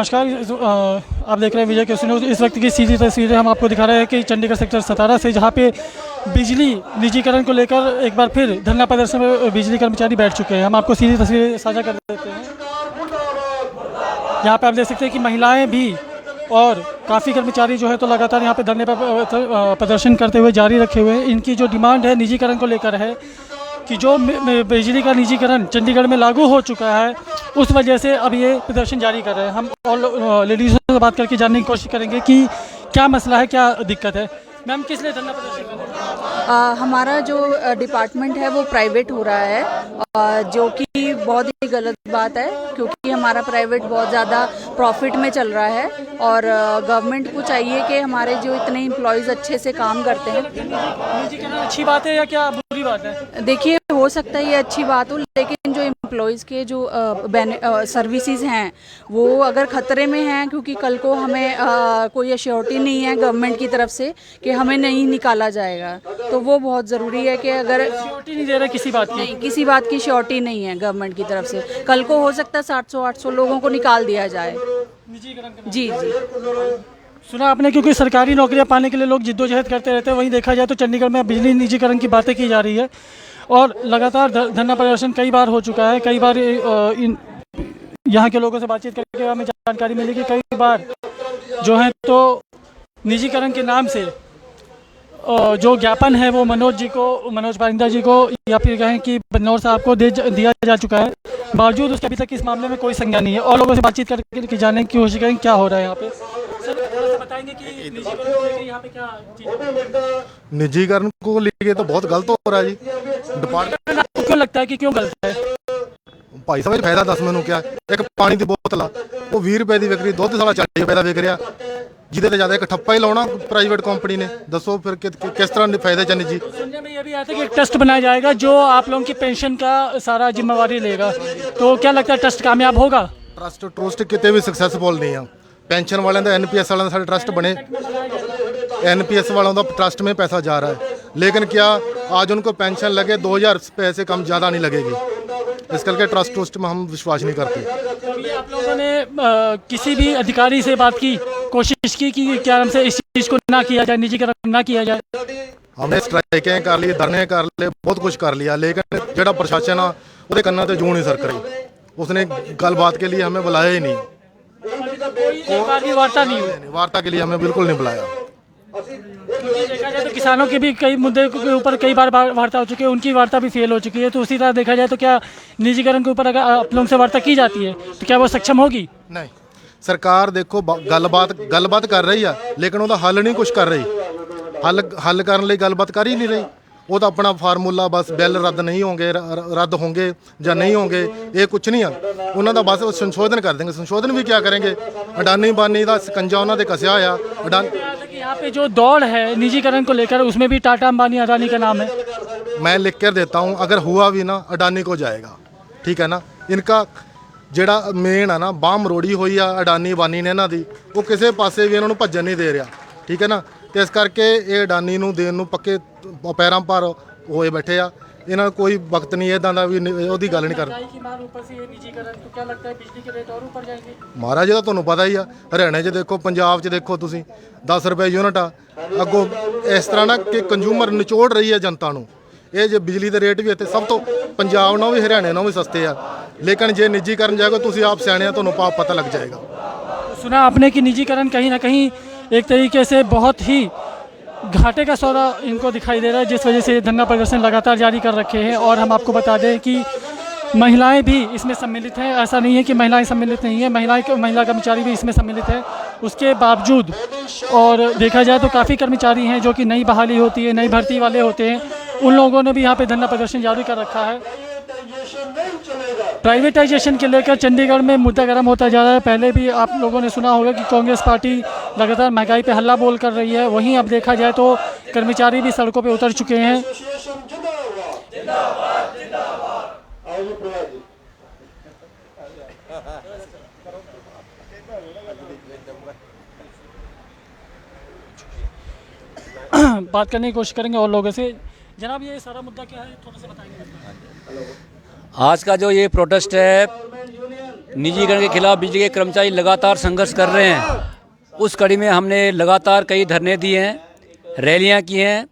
नमस्कार। आप देख रहे हैं विजय केसरी न्यूज़। इस वक्त की सीधी तस्वीरें हम आपको दिखा रहे हैं कि चंडीगढ़ सेक्टर 17 से, जहां पे बिजली निजीकरण को लेकर एक बार फिर धरना प्रदर्शन में बिजली कर्मचारी बैठ चुके हैं। हम आपको सीधी तस्वीरें साझा कर देते हैं। यहाँ पे आप देख सकते हैं कि महिलाएं भी और काफ़ी कर्मचारी जो है तो लगातार यहाँ पे धरने पर प्रदर्शन करते हुए जारी रखे हुए हैं। इनकी जो डिमांड है निजीकरण को लेकर है कि जो बिजली का निजीकरण चंडीगढ़ में लागू हो चुका है, उस वजह से अब ये प्रदर्शन जारी कर रहे हैं। हम और लेडीज़ों से बात करके जानने की कोशिश करेंगे कि क्या मसला है, क्या दिक्कत है। मैम, किस लिए धरना प्रदर्शन कर रहे हैं? हमारा जो डिपार्टमेंट है वो प्राइवेट हो रहा है, जो कि बहुत ही गलत बात है, क्योंकि हमारा प्राइवेट बहुत ज़्यादा प्रॉफिट में चल रहा है और गवर्नमेंट को चाहिए कि हमारे जो इतने एम्प्लॉयज़ अच्छे से काम करते हैं। निजीकरण अच्छी बात है या क्या बुरी बात है? देखिए, हो सकता है ये अच्छी बात हो, लेकिन जो एम्प्लॉयज़ के जो सर्विसेज हैं वो अगर ख़तरे में हैं, क्योंकि कल को हमें कोई एश्योरिटी नहीं है गवर्नमेंट की तरफ से कि हमें नहीं निकाला जाएगा, तो वो बहुत ज़रूरी है कि अगर सिक्योरिटी नहीं दे रहे किसी बात की, नहीं, किसी बात की श्योरिटी नहीं है गवर्नमेंट की तरफ से, कल को हो सकता है 700-800 लोगों को निकाल दिया जाए। जी जी, सुना आपने, क्योंकि सरकारी नौकरियां पाने के लिए लोग जिद्दोजहद करते रहते हैं। वहीं देखा जाए तो चंडीगढ़ में बिजली निजीकरण की बातें की जा रही है और लगातार धरना प्रदर्शन कई बार हो चुका है। कई बार यहाँ के लोगों से बातचीत करके हमें जानकारी मिली कि कई बार जो है तो निजीकरण के नाम से जो ज्ञापन है वो मनोज पारिंदा जी को या फिर कहें कि बन्नौर साहब को दिया जा चुका है। बावजूद उसके अभी तक इस मामले में कोई संज्ञान नहीं है। और लोगों से बातचीत करके जानने की कोशिश करें क्या हो रहा है यहाँ पे। सर, थोड़ा सा बताएंगे कि निजीकरण को लेकर यहाँ पे क्या चीज़? निजीकरण को लेके तो बहुत गलत हो रहा है जी। डिपार्टमेंट आपको क्यों लगता है कि क्यों गलत है? भाई साहब फायदा दस मैनू क्या, एक पानी की बोतल वो 20 रुपए की विक रही, दुध साला 40 रुपए का विक रहा, जिदे ते ज्यादा एक ठप्पा ही लाना प्राइवेट कंपनी ने। दसो फिर किस तरह फायदे च निजी। सुनने में ये भी आता है कि एक ट्रस्ट बनाया जाएगा जो आप लोगों की पेंशन का सारा जिम्मेवारी लेगा, तो क्या लगता है ट्रस्ट कामयाब होगा? ट्रस्ट कितने भी सक्सैसफुल नहीं है। पेंशन वाले का NPS वाले साढ़े ट्रस्ट बने, NPS वालों का ट्रस्ट में पैसा जा रहा है, लेकिन क्या आज उनको पेंशन लगे 2000 पैसे कम ज़्यादा नहीं लगेगी। इस करके ट्रस्ट में हम विश्वास नहीं करते। कभी आप लोगों ने किसी भी अधिकारी से बात की, कोशिश की कि क्या नाम से इस चीज़ को ना किया जाए, निजीकरण ना किया जाए? हमने स्ट्राइकें कर ली, धरने कर लिए, बहुत कुछ कर लिया, लेकिन जो प्रशासन आ वो कन्ना तो जूं नहीं सरक रही। उसने गलबात के लिए हमें बुलाया ही नहीं, कोई वार्ता नहीं हुई। वार्ता के लिए हमें बिल्कुल नहीं बुलाया। देखा जाए तो किसानों के भी कई मुद्दे के ऊपर कई बार वार्ता हो चुकी है, उनकी वार्ता भी फेल हो चुकी है। तो उसी तरह देखा जाए तो क्या निजीकरण के ऊपर अगर आप लोगों से वार्ता की जाती है तो क्या वो सक्षम होगी? नहीं, सरकार देखो गलबात कर रही है, लेकिन ਉਹਦਾ हल नहीं कुछ कर रही। हल करने ਲਈ गलबात कर ही नहीं रही। वो तो अपना फार्मूला बस बिल रद्द नहीं होंगे, रद्द होंगे या नहीं होंगे, ये कुछ नहीं है। उन्होंने बस संशोधन कर देंगे। संशोधन भी क्या करेंगे? अडानी बानी का शिकंजा उन्होंने कसिया होया। यहाँ पे जो दौड़ है निजीकरण को लेकर, उसमें भी टाटा अंबानी अडानी का नाम है। मैं लिख कर देता हूँ, अगर हुआ भी ना अडानी को जाएगा, ठीक है ना। इनका ਜਿਹੜਾ ਮੇਨ ਆ ਨਾ ਬਾਹ ਮਰੋੜੀ ਹੋਈ ਆ ਅਡਾਨੀ ਬਾਨੀ ਨੇ ਇਹਨਾਂ ਦੀ, ਉਹ ਕਿਸੇ ਪਾਸੇ ਵੀ ਇਹਨਾਂ ਨੂੰ ਭੱਜਣ ਨਹੀਂ ਦੇ ਰਿਹਾ, ਠੀਕ ਹੈ ਨਾ। ਤੇ ਇਸ ਕਰਕੇ ਇਹ ਅਡਾਨੀ ਨੂੰ ਦੇਣ ਨੂੰ ਪੱਕੇ ਪੈਰਾਂ ਪਰ ਹੋਏ ਬੈਠੇ ਆ। ਇਹਨਾਂ ਨੂੰ ਕੋਈ ਵਕਤ ਨਹੀਂ ਇਦਾਂ ਦਾ ਵੀ ਉਹਦੀ ਗੱਲ ਨਹੀਂ ਕਰਦੇ। ਮਹਾਰਾਜ ਜੀ ਦਾ ਤੁਹਾਨੂੰ ਪਤਾ ਹੀ ਆ, ਹਰਿਆਣੇ 'ਚ ਦੇਖੋ, ਪੰਜਾਬ 'ਚ ਦੇਖੋ ਤੁਸੀਂ, 10 ਰੁਪਏ ਯੂਨਿਟ ਆ। ਅੱਗੋਂ ਇਸ ਤਰ੍ਹਾਂ ਨਾ ਕਿ ਕੰਜ਼ੂਮਰ ਨਿਚੋੜ ਰਹੀ ਹੈ ਜਨਤਾ ਨੂੰ। ਇਹ ਜੇ ਬਿਜਲੀ ਦੇ ਰੇਟ ਵੀ ਇੱਥੇ ਸਭ ਤੋਂ ਪੰਜਾਬ ਨਾਲੋਂ ਵੀ ਹਰਿਆਣੇ ਨਾਲੋਂ ਵੀ ਸਸਤੇ ਆ, लेकिन जे निजीकरण जाएगा तो आप सियाने तो पता लग जाएगा। सुना आपने कि निजीकरण कहीं ना कहीं एक तरीके से बहुत ही घाटे का सौदा इनको दिखाई दे रहा है, जिस वजह से धरना प्रदर्शन लगातार जारी कर रखे हैं। और हम आपको बता दें कि महिलाएं भी इसमें सम्मिलित हैं। ऐसा नहीं है कि महिलाएं सम्मिलित नहीं है, महिला कर्मचारी भी इसमें सम्मिलित है। उसके बावजूद और देखा जाए तो काफ़ी कर्मचारी हैं जो कि नई बहाली होती है, नई भर्ती वाले होते हैं, उन लोगों ने भी यहाँ पे धरना प्रदर्शन जारी कर रखा है। प्राइवेटाइजेशन के लेकर चंडीगढ़ में मुद्दा गर्म होता जा रहा है। पहले भी आप लोगों ने सुना होगा कि कांग्रेस पार्टी लगातार महंगाई पे हल्ला बोल कर रही है, वहीं अब देखा जाए तो कर्मचारी भी सड़कों पे उतर चुके हैं। बात करने की कोशिश करेंगे और लोगों से। जनाब, ये सारा मुद्दा क्या है, थोड़ा सा बताएंगे? आज का जो ये प्रोटेस्ट है, निजीकरण के खिलाफ बिजली के कर्मचारी लगातार संघर्ष कर रहे हैं। उस कड़ी में हमने लगातार कई धरने दिए हैं, रैलियां की हैं।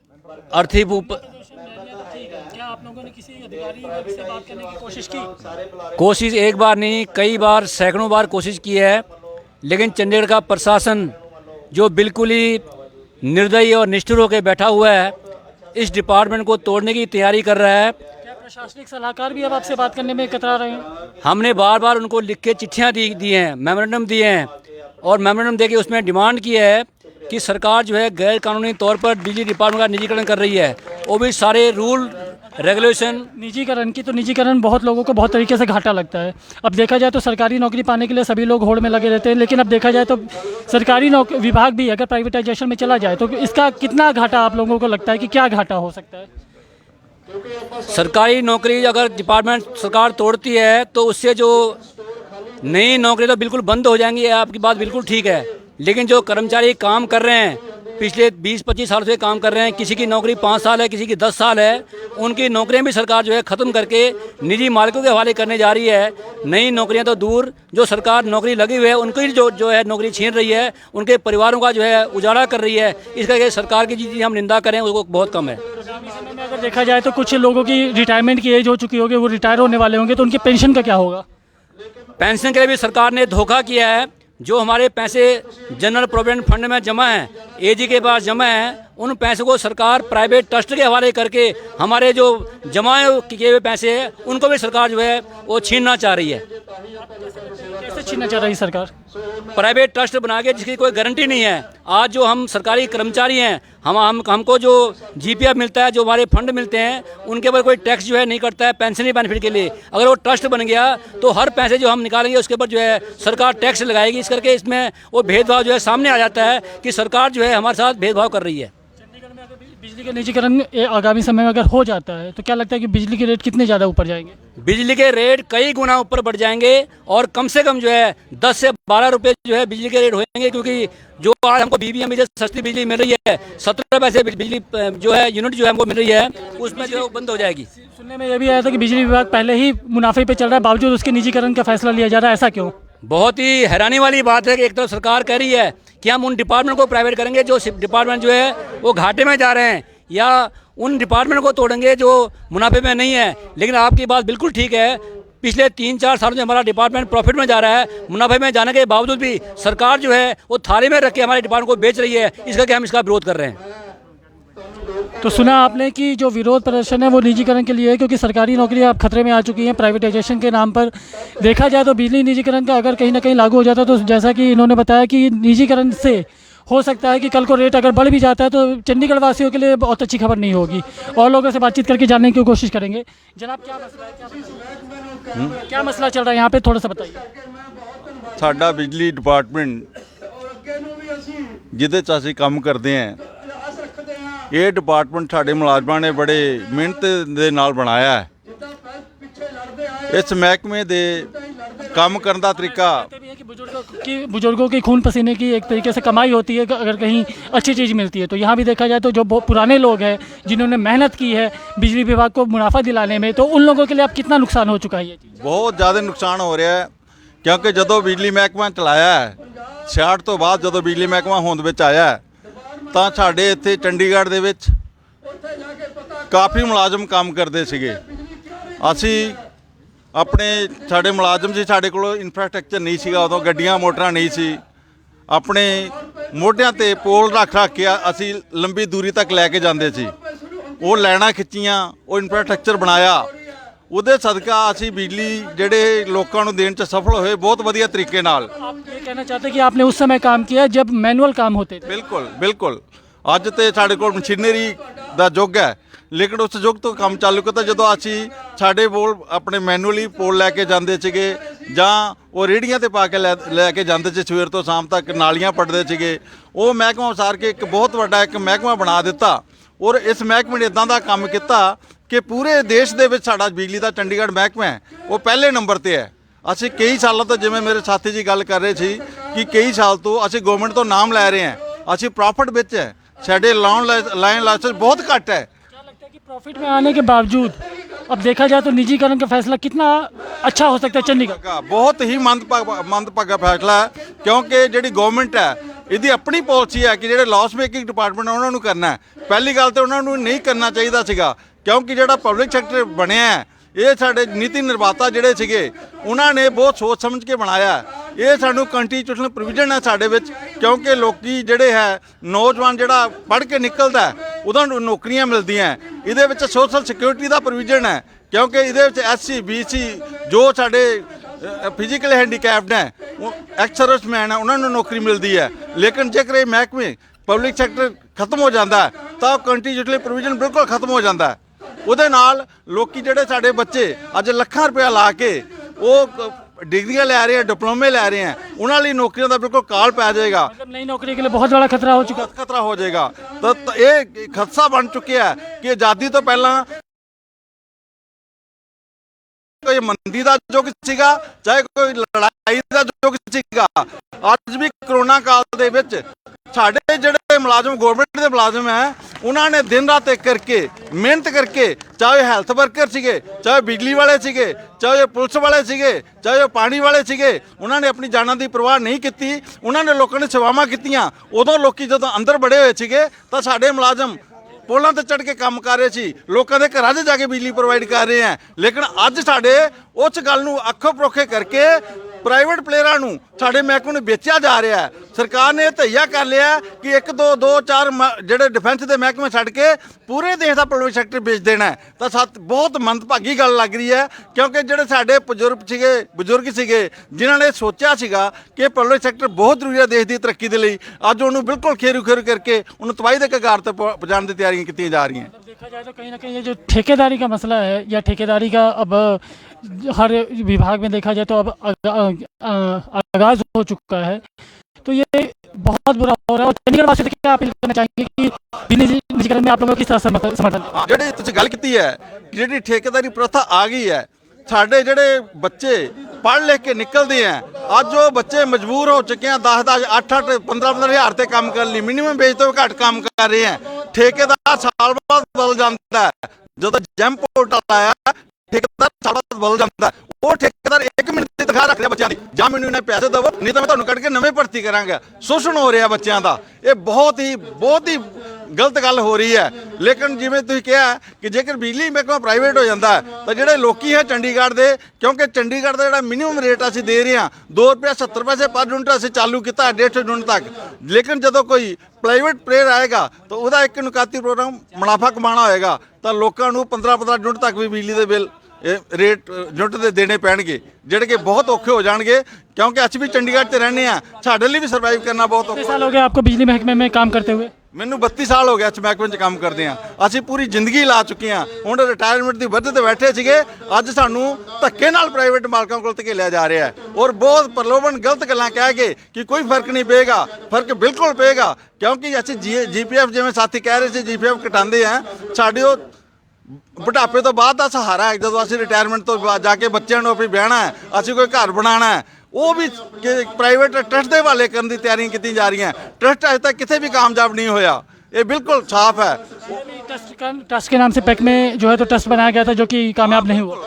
अर्थी क्या आप लोगों ने किसी अधिकारी वर्ग से बात करने की कोशिश की? कोशिश एक बार नहीं, कई बार, सैकड़ों बार कोशिश की है, लेकिन चंडीगढ़ का प्रशासन जो बिल्कुल ही निर्दयी और निष्ठुर होकर बैठा हुआ है, इस डिपार्टमेंट को तोड़ने की तैयारी कर रहा है। क्या प्रशासनिक सलाहकार भी अब आपसे बात करने में कतरा रहे हैं? हमने बार बार उनको लिख के चिट्ठियाँ दी हैं, मेमोरेंडम दिए हैं, और मेमोरेंडम दे के उसमें डिमांड की है कि सरकार जो है गैर कानूनी तौर पर बिजली डिपार्टमेंट का निजीकरण कर रही है, वो भी सारे रूल रेगुलेशन। निजीकरण की तो निजीकरण बहुत लोगों को बहुत तरीके से घाटा लगता है। अब देखा जाए तो सरकारी नौकरी पाने के लिए सभी लोग होड़ में लगे रहते हैं, लेकिन अब देखा जाए तो सरकारी विभाग भी अगर प्राइवेटाइजेशन में चला जाए तो इसका कितना घाटा आप लोगों को लगता है कि क्या घाटा हो सकता है? सरकारी नौकरी अगर डिपार्टमेंट सरकार तोड़ती है तो उससे जो नई नौकरी तो बिल्कुल बंद हो जाएंगी, आपकी बात बिल्कुल ठीक है। लेकिन जो कर्मचारी काम कर रहे हैं, पिछले 20-25 साल से काम कर रहे हैं, किसी की नौकरी 5 साल है, किसी की 10 साल है, उनकी नौकरियां भी सरकार जो है ख़त्म करके निजी मालिकों के हवाले करने जा रही है। नई नौकरियां तो दूर, जो सरकार नौकरी लगी हुई है उनकी जो है नौकरी छीन रही है, उनके परिवारों का जो है उजाड़ा कर रही है। इस करके सरकार की जितनी हम निंदा करें वो बहुत कम है। आगामी समय में अगर देखा जाए तो कुछ लोगों की रिटायरमेंट की एज हो चुकी होगी, वो रिटायर होने वाले होंगे, तो उनकी पेंशन का क्या होगा? पेंशन के लिए भी सरकार ने धोखा किया है। जो हमारे पैसे जनरल प्रोविडेंट फंड में जमा हैं, एजी के पास जमा हैं, उन पैसों को सरकार प्राइवेट ट्रस्ट के हवाले करके हमारे जो जमा किए हुए पैसे हैं उनको भी सरकार जो है वो छीनना चाह रही है। कैसे छीनना चाह रही है सरकार? प्राइवेट ट्रस्ट बना के जिसकी कोई गारंटी नहीं है। आज जो हम सरकारी कर्मचारी हैं, हमको जो जीपीएफ मिलता है, जो हमारे फंड मिलते हैं, उनके ऊपर कोई टैक्स जो है नहीं करता है पेंशनरी बेनिफिट के लिए। अगर वो ट्रस्ट बन गया तो हर पैसे जो हम निकालेंगे उसके ऊपर जो है सरकार टैक्स लगाएगी। इस करके इसमें वो भेदभाव जो है सामने आ जाता है कि सरकार जो है हमारे साथ भेदभाव कर रही है। चंडीगढ़ में अगर बिजली का निजीकरण आगामी समय में अगर हो जाता है तो क्या लगता है कि बिजली के रेट कितने ज़्यादा ऊपर जाएंगे? बिजली के रेट कई गुना ऊपर बढ़ जाएंगे और कम से कम जो है 10 से 12 रुपये जो है बिजली के रेट होंगे, क्योंकि जो आज हमको BBM से सस्ती बिजली मिल रही है, 17 पैसे बिजली जो है यूनिट जो है हमको मिल रही है, उसमें जो है वो बंद हो जाएगी। सुनने में यह भी आया था कि बिजली विभाग पहले ही मुनाफे पे चल रहा है, बावजूद उसके निजीकरण का फैसला लिया जा रहा है, ऐसा क्यों? बहुत ही हैरानी वाली बात है कि एक तरफ सरकार कह रही है कि हम उन डिपार्टमेंट को प्राइवेट करेंगे जो डिपार्टमेंट जो है वो घाटे में जा रहे हैं, या उन डिपार्टमेंट को तोड़ेंगे जो मुनाफे में नहीं है। लेकिन आपकी बात बिल्कुल ठीक है, पिछले 3-4 सालों से हमारा डिपार्टमेंट प्रॉफिट में जा रहा है। मुनाफे में जाने के बावजूद भी सरकार जो है वो थाली में रख के हमारे डिपार्टमेंट को बेच रही है। इसका कि हम इसका विरोध कर रहे हैं। तो सुना आपने कि जो विरोध प्रदर्शन है वो निजीकरण के लिए है, क्योंकि सरकारी नौकरियां अब खतरे में आ चुकी हैं प्राइवेटाइजेशन के नाम पर। देखा जाए तो बिजली निजीकरण का अगर कहीं ना कहीं लागू हो जाता है तो जैसा कि इन्होंने बताया कि निजीकरण से हो सकता है कि कल को रेट अगर बढ़ भी जाता है तो चंडीगढ़ वासियों के लिए बहुत अच्छी खबर नहीं होगी। और लोगों से बातचीत करके जानने की कोशिश करेंगे। जनाब, क्या मसला है? क्या मसला चल रहा है यहाँ पे, थोड़ा सा बताइए। ਸਾਡਾ ਬਿਜਲੀ ਡਿਪਾਰਟਮੈਂਟ ਜਿਹਦੇ 'ਚ ਅਸੀਂ ਕੰਮ ਕਰਦੇ ਹਾਂ, ਇਹ ਡਿਪਾਰਟਮੈਂਟ ਸਾਡੇ ਮੁਲਾਜ਼ਮਾਂ ਨੇ ਬੜੇ ਮਿਹਨਤ ਦੇ ਨਾਲ ਬਣਾਇਆ ਹੈ। इस महकमे दे काम करने का तरीका बुजुर्गों की खून पसीने की एक तरीके से कमाई होती है। अगर कहीं अच्छी चीज़ मिलती है तो यहाँ भी देखा जाए तो जो पुराने लोग हैं जिन्होंने मेहनत की है बिजली विभाग को मुनाफा दिलाने में, तो उन लोगों के लिए अब कितना नुकसान हो चुका है? ये चीज़ बहुत ज़्यादा नुकसान हो रहा है, क्योंकि जो बिजली महकमा चलाया है 66 तो बाद जो बिजली महकमा होंद ਵਿੱਚ आया ਤਾਂ ਸਾਡੇ ਇੱਥੇ ਚੰਡੀਗੜ੍ਹ ਦੇ ਵਿੱਚ ਕਾਫੀ ਮੁਲਾਜ਼ਮ ਕੰਮ ਕਰਦੇ ਸੀਗੇ। ਅਸੀਂ ਆਪਣੇ ਸਾਡੇ ਮੁਲਾਜ਼ਮ ਸੀ, ਸਾਡੇ ਕੋਲ ਇਨਫਰਾਸਟ੍ਰਕਚਰ ਨਹੀਂ ਸੀਗਾ, ਉਦੋਂ ਗੱਡੀਆਂ ਮੋਟਰਾਂ ਨਹੀਂ ਸੀ। ਆਪਣੇ ਮੋਢਿਆਂ ਤੇ ਪੋਲ ਰੱਖ ਕੇ ਅਸੀਂ ਲੰਬੀ ਦੂਰੀ ਤੱਕ ਲੈ ਕੇ ਜਾਂਦੇ ਸੀ। ਉਹ ਲਾਈਨਾਂ ਖਿੱਚੀਆਂ, ਉਹ ਇਨਫਰਾਸਟ੍ਰਕਚਰ ਬਣਾਇਆ, ਉਹਦੇ ਸਦਕਾ ਅਸੀਂ ਬਿਜਲੀ ਜਿਹੜੇ ਲੋਕਾਂ ਨੂੰ ਦੇਣ 'ਚ ਸਫਲ ਹੋਏ ਬਹੁਤ ਵਧੀਆ ਤਰੀਕੇ ਨਾਲ। आप ये कहना चाहते हैं कि आपने उस समय काम किया जब मैनुअल काम होते थे? ਬਿਲਕੁਲ ਬਿਲकुल। ਅੱਜ ਤੇ ਸਾਡੇ ਕੋਲ ਮਸ਼ੀਨਰੀ ਦਾ ਯੁੱਗ ਹੈ, ਲੇਕਿਨ ਉਸ ਯੁੱਗ ਤੋਂ ਕੰਮ ਚਾਲੂ ਕੀਤਾ ਜਦੋਂ ਅਸੀਂ ਸਾਡੇ ਕੋਲ ਆਪਣੇ ਮੈਨੂਅਲੀ ਪੋਲ ਲੈ ਕੇ ਜਾਂਦੇ ਸੀਗੇ, ਜਾਂ ਉਹ ਰੇਹੜੀਆਂ ਤੇ ਪਾ ਕੇ ਲੈ ਕੇ ਜਾਂਦੇ ਸੀ ਸਵੇਰ ਤੋਂ ਸ਼ਾਮ ਤੱਕ, ਨਾਲੀਆਂ ਪੱਟਦੇ ਸੀਗੇ। ਉਹ ਮਹਿਕਮਾ ਉਸਾਰ ਕੇ ਇੱਕ ਬਹੁਤ ਵੱਡਾ ਇੱਕ ਮਹਿਕਮਾ ਬਣਾ ਦਿੱਤਾ, ਔਰ ਇਸ ਮਹਿਕਮੇ ਨੇ ਇੱਦਾਂ ਦਾ ਕੰਮ ਕੀਤਾ ਕਿ ਪੂਰੇ ਦੇਸ਼ ਦੇ ਵਿੱਚ ਸਾਡਾ ਬਿਜਲੀ ਦਾ ਚੰਡੀਗੜ੍ਹ ਮਹਿਕਮਾ ਹੈ ਉਹ ਪਹਿਲੇ ਨੰਬਰ ਤੇ ਹੈ। ਅਸੀਂ ਕਈ ਸਾਲਾਂ ਤੋਂ, ਜਿਵੇਂ ਮੇਰੇ ਸਾਥੀ ਜੀ ਗੱਲ ਕਰ ਰਹੇ ਸੀ ਕਿ ਕਈ ਸਾਲ ਤੋਂ ਅਸੀਂ ਗਵਰਨਮੈਂਟ ਤੋਂ ਨਾਮ ਲੈ ਰਹੇ ਹਾਂ, ਅਸੀਂ प्रॉफिट ਵਿੱਚ ਹੈ, ਸਾਡੇ ਲਾइन लाइसेंस बहुत घट है। क्या लगता है कि प्रॉफिट में आने के बावजूद अब देखा जाए तो निजीकरण का फैसला कितना अच्छा हो सकता है चंडीगढ़। का बहुत ही ਮੰਦਭਾਗਾ ਫੈਸਲਾ ਹੈ ਕਿਉਂਕਿ ਜਿਹੜੀ ਗਵਰਨਮੈਂਟ ਹੈ ਇਹਦੀ ਆਪਣੀ ਪਾਲਿਸੀ ਹੈ ਕਿ ਜਿਹੜੇ ਲਾਸ ਮੇਕਿੰਗ ਡਿਪਾਰਟਮੈਂਟ ਉਹਨਾਂ ਨੂੰ ਕਰਨਾ ਹੈ। ਪਹਿਲੀ ਗੱਲ ਤੇ ਉਹਨਾਂ ਨੂੰ ਨਹੀਂ ਕਰਨਾ ਚਾਹੀਦਾ ਸੀਗਾ ਕਿਉਂਕਿ ਜਿਹੜਾ ਪਬਲਿਕ ਸੈਕਟਰ ਬਣਿਆ ਹੈ ਇਹ ਸਾਡੇ ਨੀਤੀ ਨਿਰਮਾਤਾ ਜਿਹੜੇ ਸੀਗੇ ਉਹਨਾਂ ਨੇ ਬਹੁਤ ਸੋਚ ਸਮਝ ਕੇ ਬਣਾਇਆ। ਇਹ ਸਾਨੂੰ ਕੰਸਟੀਟਿਊਸ਼ਨਲ ਪ੍ਰੋਵੀਜ਼ਨ ਹੈ ਸਾਡੇ ਵਿੱਚ ਕਿਉਂਕਿ ਲੋਕੀ ਜਿਹੜੇ ਹੈ ਨੌਜਵਾਨ ਜਿਹੜਾ ਪੜ੍ਹ ਕੇ ਨਿਕਲਦਾ ਉਹਦਾ ਨੂੰ ਨੌਕਰੀਆਂ ਮਿਲਦੀਆਂ। ਇਹਦੇ ਵਿੱਚ ਸੋਸ਼ਲ ਸਿਕਿਉਰਿਟੀ ਦਾ ਪ੍ਰੋਵੀਜ਼ਨ ਹੈ ਕਿਉਂਕਿ ਇਹਦੇ ਵਿੱਚ SC BC ਜੋ ਸਾਡੇ ਫਿਜ਼ੀਕਲ ਹੈਂਡੀਕੈਪਡ ਹੈ ਐਕਸ ਸਰਵਿਸਮੈਨ ਹੈ ਉਹਨਾਂ ਨੂੰ ਨੌਕਰੀ ਮਿਲਦੀ ਹੈ। ਲੇਕਿਨ ਜੇਕਰ ਇਹ ਮਹਿਕਮੇ ਪਬਲਿਕ ਸੈਕਟਰ ਖਤਮ ਹੋ ਜਾਂਦਾ ਤਾਂ ਕੰਸਟੀਟਿਊਸ਼ਨਲ ਪ੍ਰੋਵੀਜ਼ਨ ਬਿਲਕੁਲ ਖਤਮ ਹੋ ਜਾਂਦਾ। ਉਹਦੇ ਨਾਲ ਲੋਕੀ ਜਿਹੜੇ ਸਾਡੇ ਬੱਚੇ ਅੱਜ ਲੱਖਾਂ ਰੁਪਇਆ ਲਾ ਕੇ ਉਹ डिग्रियां ले रहे हैं डिप्लोमे ले रहे हैं उन्होंने लिए नौकरियों का बिल्कुल काल पै जाएगा। मतलब नई नौकरी के लिए बहुत बड़ा खतरा हो चुका खतरा हो जाएगा। तो ये खदशा बन चुके हैं कि आज़ादी तो पहला कोई मंदी का युग सीगा चाहे कोई लड़ाई का युग सीगा। अज भी करोना काल दे विच साडे जिहड़े मुलाजम गवर्नमेंट के मुलाजम है उन्होंने दिन रात एक करके मेहनत करके चाहे हेल्थ वर्कर सीगे चाहे बिजली वाले सीगे चाहे पुलिस वाले सीगे चाहे पानी वाले सीगे उन्होंने अपनी जाना की परवाह नहीं की। उन्होंने लोगों ने सेवावां कीतियां। उदों लोग जदों अंदर बड़े हुए सीगे तो साडे मुलाजम पोलों ते चढ़ के काम कर रहे सी लोगों के घरां 'च जाके बिजली प्रोवाइड कर रहे हैं। लेकिन अज साडे उस गल नूं अखों परोखे करके प्राइवेट प्लेयरां नूं साडे महकमे नूं बेचिया जा रहा है। सरकार ने तैया कर लिया कि 1 2 4 ਜਿਹੜੇ डिफेंस के महकमे छड्ड के पूरे देश का पब्लिक सैक्टर बेच देना है। तो बहुत मंदभागी गल लग रही है क्योंकि ਜਿਹੜੇ ਸਾਡੇ ਬਜ਼ੁਰਗ ਸੀਗੇ ਜਿਨ੍ਹਾਂ ਨੇ ਸੋਚਿਆ ਸੀਗਾ ਕਿ ਪਬਲਿਕ ਸੈਕਟਰ ਬਹੁਤ ਜ਼ਰੂਰੀ ਹੈ ਦੇਸ਼ ਦੀ ਤਰੱਕੀ ਦੇ ਲਈ ਅੱਜ ਉਹਨੂੰ ਬਿਲਕੁਲ ਖੇਰੂ ਕਰਕੇ ਉਹਨੂੰ ਤਬਾਹੀ ਦੇ ਕਗਾਰ ਤੇ ਪਹੁੰਚਾਉਣ ਦੀ ਤਿਆਰੀਆਂ ਕੀਤੀਆਂ ਜਾ ਰਹੀਆਂ। देखा जाए तो कहीं ना कहीं ये जो ठेकेदारी का मसला है या ठेकेदारी का अब हर विभाग में देखा जाए तो अब आगाज हो चुका है तो ये बहुत बुरा हो रहा है। और चंडीगढ़ वासी से क्या अपील करना चाहेंगे कि निजीकरण में आप लोगों को किस तरह से समर्थन ਜਿਹੜੀ ਤੁਸੀਂ ਗੱਲ ਕੀਤੀ ਹੈ ਜਿਹੜੀ ਠੇਕੇਦਾਰੀ ਪ੍ਰਥਾ ਆ ਗਈ ਹੈ ਸਾਡੇ ਜਿਹੜੇ ਬੱਚੇ ਪੜ੍ਹ ਲਿਖ ਕੇ ਨਿਕਲਦੇ ਆ ਅੱਜ ਉਹ ਬੱਚੇ ਮਜਬੂਰ ਹੋ ਚੁੱਕੇ ਆ 10 8 15 ਹਜ਼ਾਰ ਤੇ ਕੰਮ ਕਰਨ ਲਈ ਮਿਨੀਮਮ ਵੇਜ ਤੋਂ ਘੱਟ ਕੰਮ ਕਰ ਰਹੇ ਆ। ਠੇਕੇਦਾਰ ਸਾਲ ਬਾਅਦ ਬਦਲ ਜਾਂਦਾ ਹੈ। ਜਦੋਂ ਜੈਮ ਪੋਰਟਲ ਆਇਆ ਠੇਕੇਦਾਰ ਸਾਲ ਬਾਅਦ ਬਦਲ ਜਾਂਦਾ ਉਹ ਠੇਕੇਦਾਰ 1 ਮਿੰਟ ਦੀ ਤਨਖਾਹ ਰੱਖ ਲਿਆ ਬੱਚਿਆਂ ਦੀ ਜਾਂ ਮੈਨੂੰ ਇਹਨੇ ਪੈਸੇ ਦੇਵੋ ਨਹੀਂ ਤਾਂ ਮੈਂ ਤੁਹਾਨੂੰ ਕੱਢ ਕੇ ਨਵੇਂ ਭਰਤੀ ਕਰਾਂਗਾ। ਸ਼ੋਸ਼ਣ ਹੋ ਰਿਹਾ ਬੱਚਿਆਂ ਦਾ। ਇਹ ਬਹੁਤ ਹੀ ਗਲਤ ਗੱਲ ਹੋ ਰਹੀ ਹੈ। ਲੇਕਿਨ ਜਿਵੇਂ ਤੁਸੀਂ ਕਿਹਾ ਕਿ ਜੇਕਰ ਬਿਜਲੀ ਮਹਿਕਮਾ ਪ੍ਰਾਈਵੇਟ ਹੋ ਜਾਂਦਾ ਤਾਂ ਜਿਹੜੇ ਲੋਕੀ ਹੈ ਚੰਡੀਗੜ੍ਹ ਦੇ ਕਿਉਂਕਿ ਚੰਡੀਗੜ੍ਹ ਦਾ ਜਿਹੜਾ ਮਿਨੀਮਮ ਰੇਟ ਅਸੀਂ ਦੇ ਰਹੇ ਹਾਂ 2 ਰੁਪਏ 70 ਪੈਸੇ ਪਰ ਯੂਨਿਟ ਅਸੀਂ ਚਾਲੂ ਕੀਤਾ 150 ਯੂਨਿਟ ਤੱਕ। ਲੇਕਿਨ ਜਦੋਂ ਕੋਈ ਪ੍ਰਾਈਵੇਟ ਪਲੇਅਰ ਆਏਗਾ ਤਾਂ ਉਹਦਾ ਇੱਕ ਨੁਕਾਤੀ ਪ੍ਰੋਗਰਾਮ ਮੁਨਾਫਾ ਕਮਾਉਣਾ ਹੋਏਗਾ ਤਾਂ ਲੋਕਾਂ ਨੂੰ 15 ਯੂਨਿਟ ਤੱਕ ਵੀ ਬਿਜਲੀ ਦੇ ਬਿੱਲ रेट यूनिट ਦੇ देने पैणगे ਜਿਹੜੇ ਕਿ बहुत औखे हो जाएंगे क्योंकि ਅਸੀਂ भी चंडीगढ़ 'ਚ रहने हैं ਸਾਡੇ ਲਈ भी ਸਰਵਾइव करना बहुत औखा। साल हो गया आपको बिजली महकमे में काम करते हुए? ਮੈਨੂੰ 32 ਸਾਲ ਹੋ ਗਿਆ ਇਸ ਮਹਿਕਮੇ 'ਚ ਕੰਮ ਕਰਦੇ ਆ। ਅਸੀਂ ਪੂਰੀ ਜ਼ਿੰਦਗੀ ਲਾ ਚੁੱਕੇ ਆ। ਹੁਣ ਰਿਟਾਇਰਮੈਂਟ ਦੀ ਵਰਦ ਤੇ ਬੈਠੇ ਸੀਗੇ ਅੱਜ ਸਾਨੂੰ ਧੱਕੇ ਨਾਲ ਪ੍ਰਾਈਵੇਟ ਮਾਲਕਾਂ ਕੋਲ ਧਕੇਲਿਆ ਜਾ ਰਿਹਾ ਹੈ ਔਰ ਬਹੁਤ ਪ੍ਰਲੋਭਨ ਗਲਤ ਗੱਲਾਂ ਕਹਿ ਕੇ ਕਿ ਕੋਈ ਫਰਕ ਨਹੀਂ ਪਏਗਾ। ਫਰਕ ਬਿਲਕੁਲ ਪਏਗਾ ਕਿਉਂਕਿ ਅਸੀਂ GPF ਜਿਵੇਂ ਸਾਥੀ ਕਹਿ ਰਹੇ ਸੀ GPF ਘਟਾਉਂਦੇ ਆ ਸਾਡੇ ਉਹ बुढ़ापे तो बाद का सहारा है। जो असं रिटायरमेंट तो जाके बच्चों को अपनी ब्याहना है असं कोई घर बनाना है वो भी प्राइवेट ट्रस्ट के हवाले करने की तैयारियां की जा रही हैं। ट्रस्ट अजे तक कितने भी कामयाब नहीं होया। ये बिल्कुल साफ है। ट्रस्ट के नाम से पैक में जो है तो ट्रस्ट बनाया गया था जो कि कामयाब नहीं हुआ।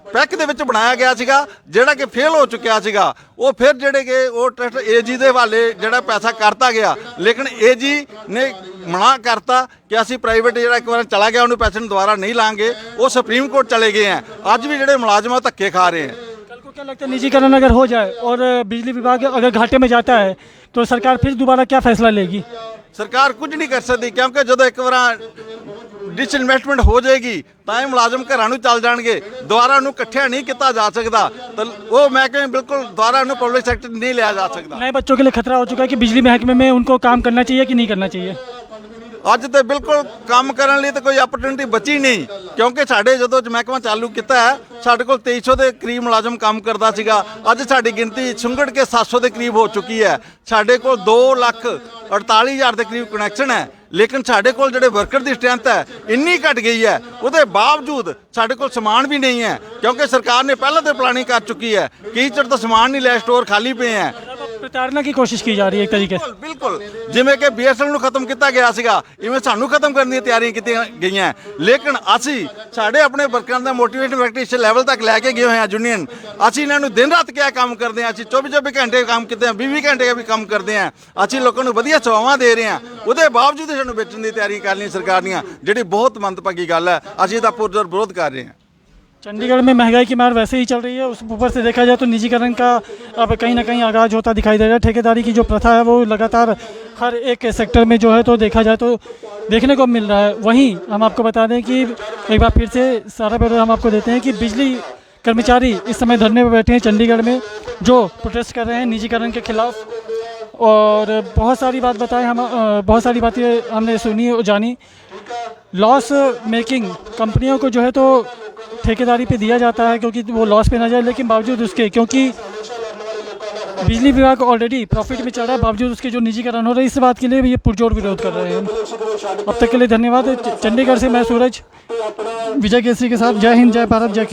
पैक ਦੇ ਵਿੱਚ ਬਣਾਇਆ ਗਿਆ ਸੀਗਾ ਜਿਹੜਾ ਕਿ ਫੇਲ ਹੋ ਚੁੱਕਿਆ ਸੀਗਾ ਉਹ ਫਿਰ ਜਿਹੜੇ ਕਿ ਉਹ ਟਰਸਟ AG ਦੇ ਹਵਾਲੇ ਜਿਹੜਾ ਪੈਸਾ ਕਰਤਾ ਗਿਆ। ਲੇਕਿਨ AG ਨੇ ਮਨਾ ਕਰਤਾ ਕਿ ਅਸੀਂ ਪ੍ਰਾਈਵੇਟ ਜਿਹੜਾ ਇੱਕ ਵਾਰ ਚਲਾ ਗਿਆ ਉਹਨੂੰ ਪੈਸੇ ਨੂੰ ਦੁਬਾਰਾ ਨਹੀਂ ਲਾਂਗੇ। ਉਹ ਸੁਪਰੀਮ ਕੋਰਟ ਚਲੇ ਗਏ हैं। ਅੱਜ ਵੀ ਜਿਹੜੇ ਮੁਲਾਜ਼ਮ ਧੱਕੇ ਖਾ ਰਹੇ हैं। कल को क्या लगता है निजीकरण अगर हो जाए और बिजली विभाग अगर घाटे में जाता है तो सरकार फिर दोबारा क्या फैसला लेगी? सरकार कुछ नहीं कर सकती क्योंकि जो एक बार डिसइन्वेस्टमेंट हो जाएगी तो ये मुलाजम घर चल जाएंगे दोबारा उन्होंने इकट्ठा नहीं किया जा सकता तो वो महकमे बिल्कुल दोबारा उन्होंने पब्लिक सेक्टर नहीं लिया जा सकता। नए बच्चों के लिए खतरा हो चुका है कि बिजली महकमे में उनको काम करना चाहिए कि नहीं करना चाहिए? ਅੱਜ ਤੇ ਬਿਲਕੁਲ ਕੰਮ ਕਰਨ ਲਈ ਤਾਂ ਕੋਈ ਆਪਰਚੁਨਿਟੀ ਬਚੀ ਨਹੀਂ ਕਿਉਂਕਿ ਸਾਡੇ ਜਦੋਂ ਮਹਿਕਮਾ ਚਾਲੂ ਕੀਤਾ ਹੈ ਸਾਡੇ ਕੋਲ 2300 ਦੇ ਕਰੀਬ ਮੁਲਾਜ਼ਮ ਕੰਮ ਕਰਦਾ ਸੀਗਾ। ਅੱਜ ਸਾਡੀ ਗਿਣਤੀ ਸੁੰਗੜ ਕੇ 700 ਦੇ ਕਰੀਬ ਹੋ ਚੁੱਕੀ ਹੈ। ਸਾਡੇ ਕੋਲ 2,48,000 ਦੇ ਕਰੀਬ ਕਨੈਕਸ਼ਨ ਹੈ। ਲੇਕਿਨ ਸਾਡੇ ਕੋਲ ਜਿਹੜੇ ਵਰਕਰ ਦੀ ਸਟਰੈਂਥ ਹੈ ਇੰਨੀ ਘਟ ਗਈ ਹੈ ਉਹਦੇ ਬਾਵਜੂਦ ਸਾਡੇ ਕੋਲ ਸਮਾਨ ਵੀ ਨਹੀਂ ਹੈ ਕਿਉਂਕਿ ਸਰਕਾਰ ਨੇ ਪਹਿਲਾਂ ਤੋਂ ਪਲਾनिंग कर चुकी है। कई चर तो समान नहीं लिया स्टोर खाली पे हैं। प्रताड़ना की कोशिश की जा रही है एक तरीके से। ਬਿਲਕੁਲ ਜਿਵੇਂ ਕਿ BSNL ਨੂੰ ਖਤਮ ਕੀਤਾ ਗਿਆ ਸੀਗਾ, ਇਵੇਂ ਸਾਨੂੰ ਖਤਮ ਕਰਨ ਦੀਆਂ ਤਿਆਰੀਆਂ ਕੀਤੀਆਂ ਗਈਆਂ। ਲੇਕਿਨ ਅਸੀਂ ਸਾਡੇ ਆਪਣੇ ਵਰਕਰਾਂ ਦਾ ਮੋਟੀਵੇਸ਼ਨ ਫੈਕਟਰੀ ਇਸ ਲੈਵਲ ਤੱਕ ਲੈ ਕੇ ਗਏ ਹੋਏ ਹਾਂ ਯੂਨੀਅਨ। ਅਸੀਂ ਇਹਨਾਂ ਨੂੰ ਦਿਨ ਰਾਤ ਕਿਆ ਕੰਮ ਕਰਦੇ ਹਾਂ, ਅਸੀਂ 24 ਘੰਟੇ ਕੰਮ ਕੀਤੇ ਹਾਂ, 20 ਘੰਟੇ ਵੀ ਕੰਮ ਕਰਦੇ ਹਾਂ। ਅਸੀਂ ਲੋਕਾਂ ਨੂੰ ਵਧੀਆ ਸੇਵਾਵਾਂ ਦੇ ਰਹੇ ਹਾਂ, ਉਹਦੇ ਬਾਵਜੂਦ ਸਾਨੂੰ ਵੇਚਣ ਦੀ ਤਿਆਰੀ ਕਰ ਲਈ ਸਰਕਾਰ ਦੀਆਂ, ਜਿਹੜੀ ਬਹੁਤ ਮੰਦਭਾਗੀ ਗੱਲ ਹੈ। ਅਸੀਂ ਇਹਦਾ ਪੁਰਜ਼ੋਰ ਵਿਰੋਧ कर रहे हैं। चंडीगढ़ में महंगाई की मार वैसे ही चल रही है, उस ऊपर से देखा जाए तो निजीकरण का अब कहीं ना कहीं आगाज होता दिखाई दे रहा है। ठेकेदारी की जो प्रथा है वो लगातार हर एक सेक्टर में जो है तो देखा जाए तो देखने को मिल रहा है। वहीं हम आपको बता दें कि एक बार फिर से सारा ब्यौरा हम आपको देते हैं कि बिजली कर्मचारी इस समय धरने पर बैठे हैं चंडीगढ़ में, जो प्रोटेस्ट कर रहे हैं निजीकरण के खिलाफ। और बहुत सारी बात बताएं हम, बहुत सारी बातें हमने सुनी और जानी। लॉस मेकिंग कंपनियों को जो है तो ठेकेदारी पे दिया जाता है क्योंकि वो लॉस पे ना जाए, लेकिन बावजूद उसके क्योंकि बिजली विभाग ऑलरेडी प्रॉफिट में चल रहा है, बावजूद उसके जो निजीकरण हो रहा है, इस बात के लिए भी ये पुरजोर विरोध कर रहे हैं। अब तक के लिए धन्यवाद। चंडीगढ़ से मैं सूरज विजय केसरी के साथ। जय हिंद, जय भारत, जय